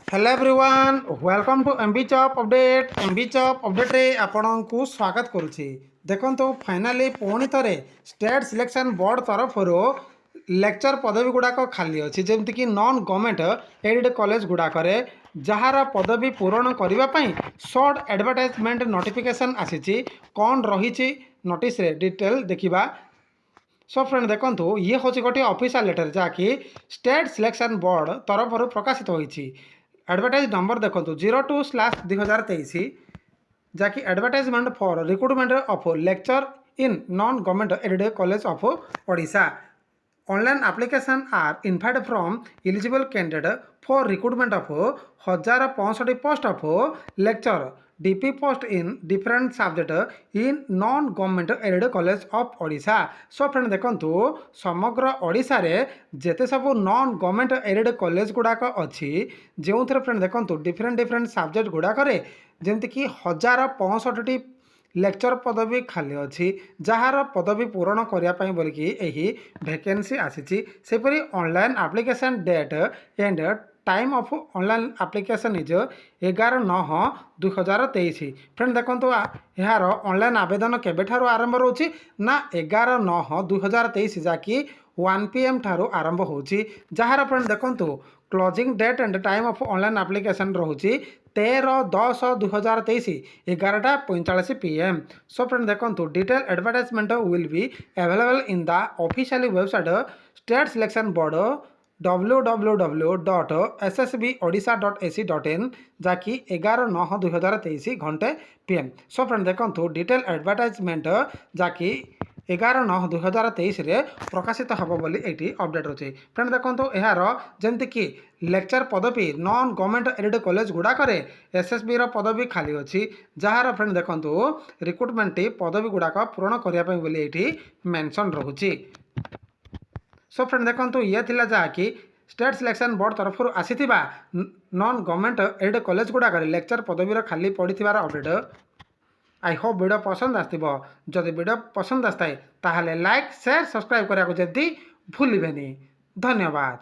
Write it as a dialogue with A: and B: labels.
A: Hello everyone welcome to MB job update रे आपन को स्वागत करुछि। देखंतु फाइनली पुणी थरे स्टेट सिलेक्शन बोर्ड तरफ लेक्चर पदवी गुड़ाक खाली अच्छी जमती कि नॉन गवर्नमेंट एडेड कॉलेज गुड़ाक जार पदवी पूरण करने शॉर्ट एडवर्टाइजमेंट नोटिफिकेशन आसी कौन रही नोटिस रे डिटेल देखा। सो फ्रेंड देखो ये हूँ गोटे ऑफिशियल लेटर जहाँकि स्टेट सिलेक्शन बोर्ड तरफ प्रकाशित होती। एडवर्टाइज नंबर देखो 02/2023 जहाँकि advertisement for recruitment of lecture in non government aided college of Odisha. Online application are invited from eligible candidate for recruitment of 1065 post of lecture DP post in different subject in non government aided college of Odisha. So friend देखंतु समग्र ओडिशा रे जेते सब non government aided college गुड़ाक अच्छी जो friend देखंतु different subject गुड़ाक जमती कि 1065 लेक्चर पदवी खाली अच्छी जार पदवी पूरण करने बोलिकी यही वैकेंसी आसी। सेपरी online application date and time of online application is 11/9/2023। Friend देखो यार ऑनलाइन आवेदन केबे ठारू आरंभ रोची ना 11/9/2023 जहाँकि 1 PM ठारू आरंभ होची। जार फ्रेंड देखो closing date and time of online application रोची 13/10/2023 11:45 PM। सो फ्रेंड देखो detail advertisement will be available in the official website state selection board www.ssbodisha.ac.in जहाँकि 11/9/2023 घंटे PM। सो फ्रेंड देखो डिटेल एडवर्टाइजमेंट जहाँकि 11/9/2023 रे प्रकाशित हम बोली ये अपडेट अच्छे। फ्रेंड देखो यार जमती कि लेक्चर पदवी नॉन गवर्नमेंट एडेड कॉलेज गुड़ाक SSB पदवी खाली अच्छी जार फ्रेंड देखो रिक्रुटमेंट पदवी गुड़ाक पूरण करने बोली ये मेंशन रोची। सो फ्रेंड देखो ये थिला जहाँकि स्टेट सिलेक्शन बोर्ड तरफ आसी नॉन गवर्नमेंट एडेड कॉलेज गुड़ाक लेक्चर पदवीर खाली पड़ी अपडेट। आई होप वीडियो पसंद आसो। जदि वीडियो पसंद आए ताहले लाइक शेयर सब्सक्राइब करने को जल्दी भूलिबेनी। धन्यवाद।